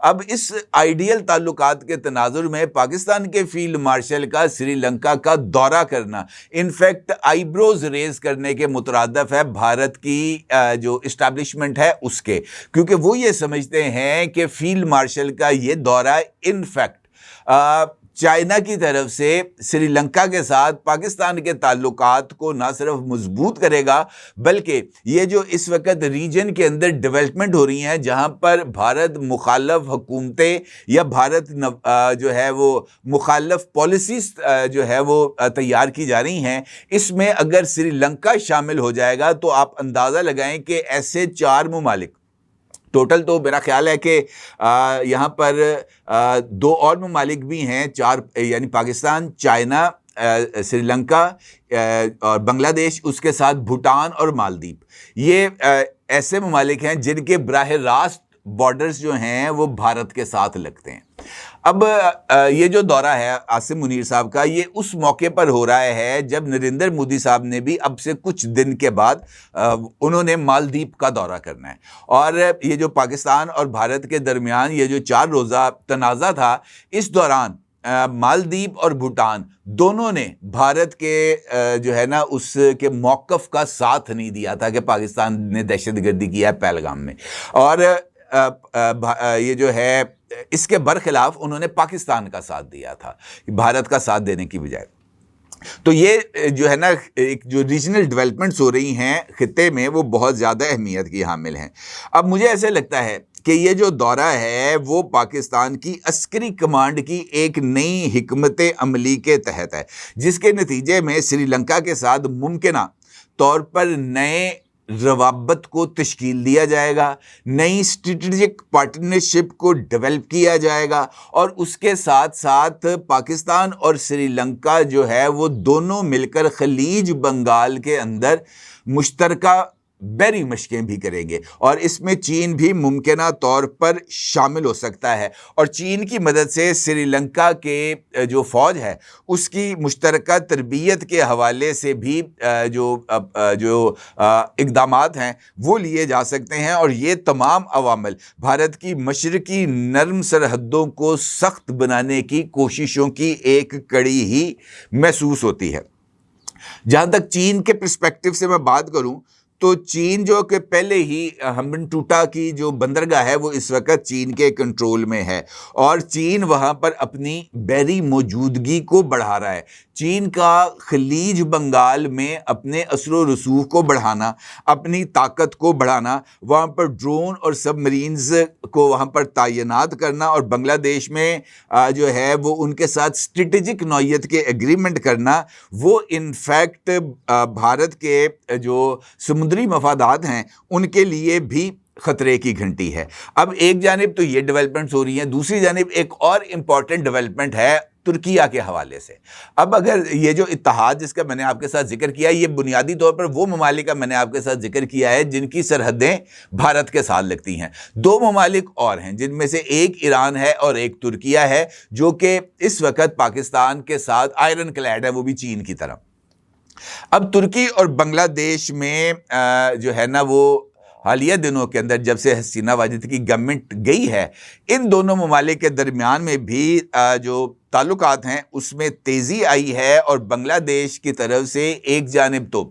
اب اس آئیڈیل تعلقات کے تناظر میں پاکستان کے فیلڈ مارشل کا سری لنکا کا دورہ کرنا انفیکٹ آئی بروز ریز کرنے کے مترادف ہے بھارت کی جو اسٹیبلشمنٹ ہے اس کے، کیونکہ وہ یہ سمجھتے ہیں کہ فیلڈ مارشل کا یہ دورہ انفیکٹ چائنا کی طرف سے سری لنکا کے ساتھ پاکستان کے تعلقات کو نہ صرف مضبوط کرے گا، بلکہ یہ جو اس وقت ریجن کے اندر ڈیولپمنٹ ہو رہی ہیں جہاں پر بھارت مخالف حکومتیں یا بھارت جو ہے وہ مخالف پالیسیز جو ہے وہ تیار کی جا رہی ہیں، اس میں اگر سری لنکا شامل ہو جائے گا تو آپ اندازہ لگائیں کہ ایسے 4 ممالک، ٹوٹل تو میرا خیال ہے کہ یہاں پر 2 اور ممالک بھی ہیں، 4 یعنی پاکستان، چائنا، سری لنکا اور بنگلہ دیش، اس کے ساتھ بھوٹان اور مالدیپ، یہ ایسے ممالک ہیں جن کے براہ راست بارڈرز جو ہیں وہ بھارت کے ساتھ لگتے ہیں۔ اب یہ جو دورہ ہے عاصم منیر صاحب کا، یہ اس موقع پر ہو رہا ہے جب نریندر مودی صاحب نے بھی اب سے کچھ دن کے بعد انہوں نے مالدیپ کا دورہ کرنا ہے، اور یہ جو پاکستان اور بھارت کے درمیان یہ جو 4 روزہ تنازع تھا، اس دوران مالدیپ اور بھوٹان دونوں نے بھارت کے جو ہے نا اس کے موقف کا ساتھ نہیں دیا تھا کہ پاکستان نے دہشت گردی کیا ہے پہلگام میں، اور یہ جو ہے اس کے برخلاف انہوں نے پاکستان کا ساتھ دیا تھا بھارت کا ساتھ دینے کی بجائے۔ تو یہ جو ہے نا ایک جو ریجنل ڈیولپمنٹس ہو رہی ہیں خطے میں، وہ بہت زیادہ اہمیت کی حامل ہیں۔ اب مجھے ایسے لگتا ہے کہ یہ جو دورہ ہے وہ پاکستان کی عسکری کمانڈ کی ایک نئی حکمت عملی کے تحت ہے، جس کے نتیجے میں سری لنکا کے ساتھ ممکنہ طور پر نئے روابط کو تشکیل دیا جائے گا، نئی اسٹریٹجک پارٹنرشپ کو ڈیولپ کیا جائے گا، اور اس کے ساتھ ساتھ پاکستان اور سری لنکا جو ہے وہ دونوں مل کر خلیج بنگال کے اندر مشترکہ بحری مشقیں بھی کریں گے، اور اس میں چین بھی ممکنہ طور پر شامل ہو سکتا ہے، اور چین کی مدد سے سری لنکا کے جو فوج ہے اس کی مشترکہ تربیت کے حوالے سے بھی جو اقدامات ہیں وہ لیے جا سکتے ہیں، اور یہ تمام عوامل بھارت کی مشرقی نرم سرحدوں کو سخت بنانے کی کوششوں کی ایک کڑی ہی محسوس ہوتی ہے۔ جہاں تک چین کے پرسپیکٹو سے میں بات کروں تو چین جو کہ پہلے ہی ہمبن ٹوٹا کی جو بندرگاہ ہے وہ اس وقت چین کے کنٹرول میں ہے، اور چین وہاں پر اپنی بحری موجودگی کو بڑھا رہا ہے۔ چین کا خلیج بنگال میں اپنے اثر و رسوخ کو بڑھانا، اپنی طاقت کو بڑھانا، وہاں پر ڈرون اور سب مرینز کو وہاں پر تعینات کرنا، اور بنگلہ دیش میں جو ہے وہ ان کے ساتھ اسٹریٹجک نوعیت کے ایگریمنٹ کرنا، وہ انفیکٹ بھارت کے جو سمندری مفادات ہیں ان کے لیے بھی خطرے کی گھنٹی ہے۔ اب ایک جانب تو یہ ڈیولپمنٹس ہو رہی ہیں، دوسری جانب ایک اور امپورٹنٹ ڈیولپمنٹ ہے ترکیہ کے حوالے سے۔ اب اگر یہ جو اتحاد جس کا میں نے آپ کے ساتھ ذکر کیا، یہ بنیادی طور پر وہ ممالک کا میں نے آپ کے ساتھ ذکر کیا ہے جن کی سرحدیں بھارت کے ساتھ لگتی ہیں۔ 2 ممالک اور ہیں جن میں سے ایک ایران ہے اور ایک ترکیہ ہے، جو کہ اس وقت پاکستان کے ساتھ آئرن کلیڈ ہے، وہ بھی چین کی طرح۔ اب ترکی اور بنگلہ دیش میں جو ہے نا وہ حالیہ دنوں کے اندر جب سے حسینہ واجد کی گورنمنٹ گئی ہے، ان دونوں ممالک کے درمیان میں بھی جو تعلقات ہیں اس میں تیزی آئی ہے، اور بنگلہ دیش کی طرف سے ایک جانب تو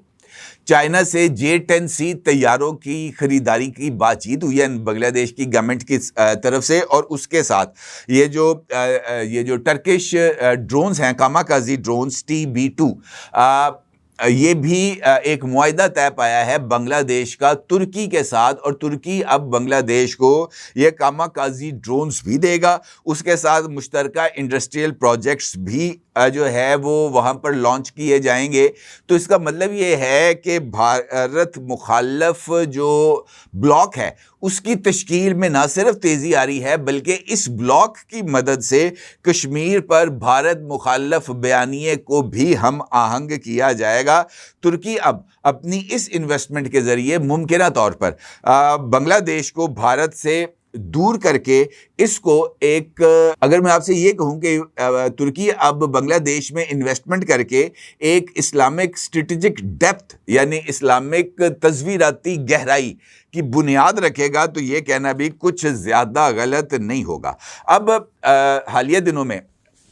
چائنا سے J-10C طیاروں کی خریداری کی بات چیت ہوئی ہے بنگلہ دیش کی گورنمنٹ کی طرف سے، اور اس کے ساتھ یہ جو ٹرکش ڈرونز ہیں، کاماکازی ڈرونز TB2، یہ بھی ایک معاہدہ طے پایا ہے بنگلہ دیش کا ترکی کے ساتھ، اور ترکی اب بنگلہ دیش کو یہ کاماکازی ڈرونز بھی دے گا، اس کے ساتھ مشترکہ انڈسٹریل پروجیکٹس بھی جو ہے وہ وہاں پر لانچ کیے جائیں گے۔ تو اس کا مطلب یہ ہے کہ بھارت مخالف جو بلاک ہے اس کی تشکیل میں نہ صرف تیزی آ رہی ہے، بلکہ اس بلاک کی مدد سے کشمیر پر بھارت مخالف بیانیے کو بھی ہم آہنگ کیا جائے گا۔ ترکی اب اپنی اس انویسٹمنٹ کے ذریعے ممکنہ طور پر بنگلہ دیش کو بھارت سے دور کر کے اس کو ایک اگر میں آپ سے یہ کہوں کہ ترکی اب بنگلہ دیش میں انویسٹمنٹ کر کے ایک اسلامک اسٹریٹجک ڈیپتھ یعنی اسلامک تصویراتی گہرائی کی بنیاد رکھے گا تو یہ کہنا بھی کچھ زیادہ غلط نہیں ہوگا۔ اب حالیہ دنوں میں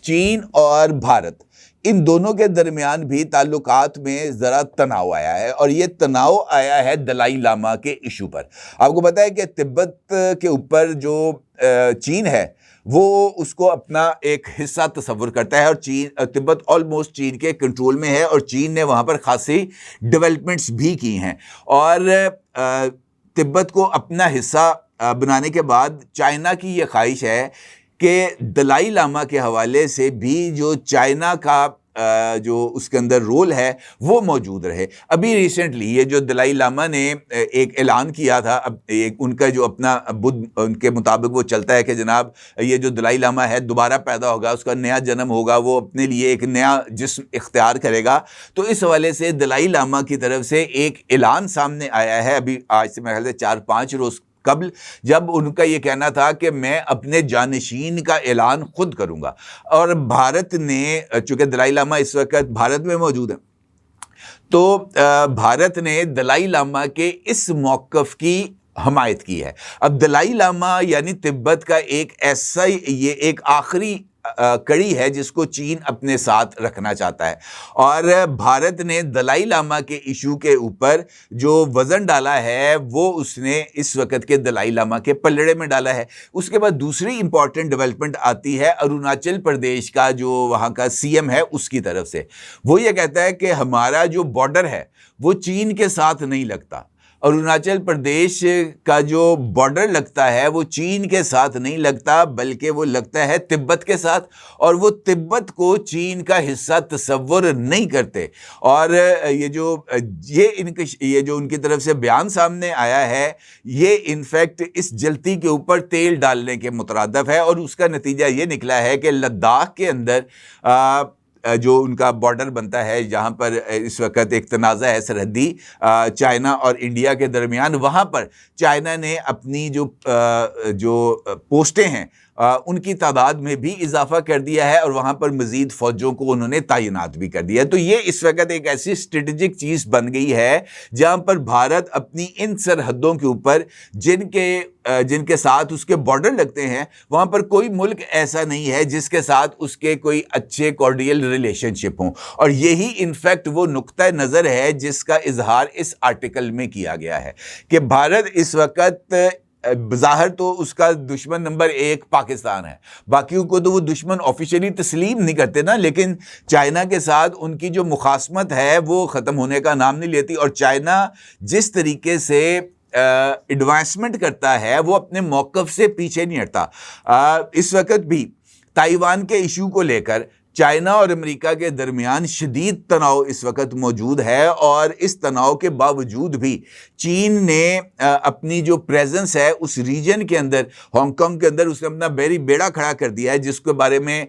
چین اور بھارت ان دونوں کے درمیان بھی تعلقات میں ذرا تناؤ آیا ہے، اور یہ تناؤ آیا ہے دلائی لاما کے ایشو پر۔ آپ کو پتہ ہے کہ تبت کے اوپر جو چین ہے وہ اس کو اپنا ایک حصہ تصور کرتا ہے، اور تبت آلموسٹ چین کے کنٹرول میں ہے، اور چین نے وہاں پر خاصی ڈیولپمنٹس بھی کی ہیں، اور تبت کو اپنا حصہ بنانے کے بعد چائنا کی یہ خواہش ہے کہ دلائی لاما کے حوالے سے بھی جو چائنا کا جو اس کے اندر رول ہے وہ موجود رہے۔ ابھی ریسنٹلی یہ جو دلائی لاما نے ایک اعلان کیا تھا، ان کا جو اپنا بدھ ان کے مطابق وہ چلتا ہے کہ جناب یہ جو دلائی لاما ہے دوبارہ پیدا ہوگا، اس کا نیا جنم ہوگا، وہ اپنے لیے ایک نیا جسم اختیار کرے گا۔ تو اس حوالے سے دلائی لاما کی طرف سے ایک اعلان سامنے آیا ہے ابھی آج سے میرے خیال سے 4-5 روز قبل، جب ان کا یہ کہنا تھا کہ میں اپنے جانشین کا اعلان خود کروں گا۔ اور بھارت نے، چونکہ دلائی لاما اس وقت بھارت میں موجود ہے، تو بھارت نے دلائی لاما کے اس موقف کی حمایت کی ہے۔ اب دلائی لاما یعنی تبت کا ایک ایسا یہ ایک آخری کڑی ہے جس کو چین اپنے ساتھ رکھنا چاہتا ہے، اور بھارت نے دلائی لاما کے ایشو کے اوپر جو وزن ڈالا ہے وہ اس نے اس وقت کے دلائی لاما کے پلڑے میں ڈالا ہے۔ اس کے بعد دوسری امپورٹنٹ ڈیولپمنٹ آتی ہے اروناچل پردیش کا جو وہاں کا سی ایم ہے اس کی طرف سے، وہ یہ کہتا ہے کہ ہمارا جو بارڈر ہے وہ چین کے ساتھ نہیں لگتا، اروناچل پردیش کا جو بارڈر لگتا ہے وہ چین کے ساتھ نہیں لگتا بلکہ وہ لگتا ہے تبت کے ساتھ، اور وہ تبت کو چین کا حصہ تصور نہیں کرتے۔ اور یہ جو ان کی طرف سے بیان سامنے آیا ہے یہ انفیکٹ اس جلتی کے اوپر تیل ڈالنے کے مترادف ہے، اور اس کا نتیجہ یہ نکلا ہے کہ لداخ کے اندر جو ان کا بارڈر بنتا ہے جہاں پر اس وقت ایک تنازع ہے سرحدی چائنا اور انڈیا کے درمیان، وہاں پر چائنا نے اپنی جو پوسٹیں ہیں ان کی تعداد میں بھی اضافہ کر دیا ہے، اور وہاں پر مزید فوجوں کو انہوں نے تعینات بھی کر دیا ہے۔ تو یہ اس وقت ایک ایسی اسٹریٹجک چیز بن گئی ہے جہاں پر بھارت اپنی ان سرحدوں کے اوپر جن کے ساتھ اس کے بارڈر لگتے ہیں وہاں پر کوئی ملک ایسا نہیں ہے جس کے ساتھ اس کے کوئی اچھے کارڈیل ریلیشن شپ ہوں، اور یہی انفیکٹ وہ نقطہ نظر ہے جس کا اظہار اس آرٹیکل میں کیا گیا ہے کہ بھارت اس وقت بظاہر تو اس کا دشمن نمبر 1 پاکستان ہے، باقیوں کو تو وہ دشمن آفیشیلی تسلیم نہیں کرتے نا، لیکن چائنا کے ساتھ ان کی جو مخاصمت ہے وہ ختم ہونے کا نام نہیں لیتی، اور چائنا جس طریقے سے ایڈوانسمنٹ کرتا ہے وہ اپنے موقف سے پیچھے نہیں ہٹتا۔ اس وقت بھی تائیوان کے ایشو کو لے کر چائنا اور امریکہ کے درمیان شدید تناؤ اس وقت موجود ہے، اور اس تناؤ کے باوجود بھی چین نے اپنی جو پریزنس ہے اس ریجن کے اندر، ہانگ کانگ کے اندر، اس نے اپنا بیڑا کھڑا کر دیا ہے، جس کے بارے میں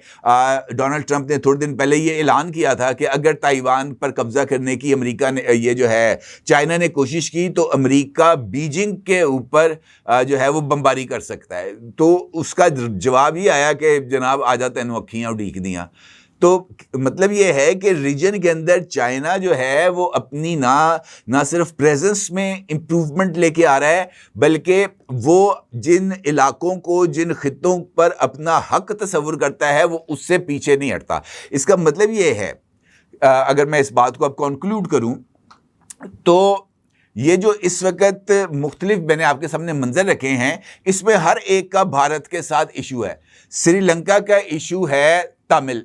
ڈونلڈ ٹرمپ نے تھوڑے دن پہلے یہ اعلان کیا تھا کہ اگر تائیوان پر قبضہ کرنے کی امریکہ نے یہ جو ہے چائنا نے کوشش کی تو امریکہ بیجنگ کے اوپر جو ہے وہ بمباری کر سکتا ہے۔ تو اس کا جواب یہ آیا کہ جناب آ جاتے ہیں اکھیاں اڈیک دیاں۔ تو مطلب یہ ہے کہ ریجن کے اندر چائنا جو ہے وہ اپنی نہ صرف پریزنس میں امپروومنٹ لے کے آ رہا ہے بلکہ وہ جن علاقوں کو، جن خطوں پر اپنا حق تصور کرتا ہے وہ اس سے پیچھے نہیں ہٹتا۔ اس کا مطلب یہ ہے، اگر میں اس بات کو اب کنکلوڈ کروں تو یہ جو اس وقت مختلف میں نے آپ کے سامنے منظر رکھے ہیں اس میں ہر ایک کا بھارت کے ساتھ ایشو ہے۔ سری لنکا کا ایشو ہے تامل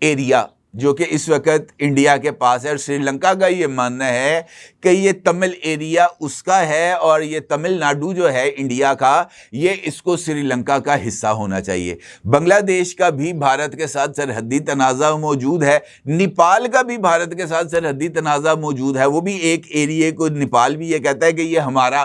ایریا جو کہ اس وقت انڈیا کے پاس ہے، اور سری لنکا کا یہ ماننا ہے کہ یہ تمل ایریا اس کا ہے، اور یہ تمل ناڈو جو ہے انڈیا کا، یہ اس کو سری لنکا کا حصہ ہونا چاہیے۔ بنگلہ دیش کا بھی بھارت کے ساتھ سرحدی تنازع موجود ہے، نیپال کا بھی بھارت کے ساتھ سرحدی تنازع موجود ہے، وہ بھی ایک ایریے کو نیپال بھی یہ کہتا ہے کہ یہ ہمارا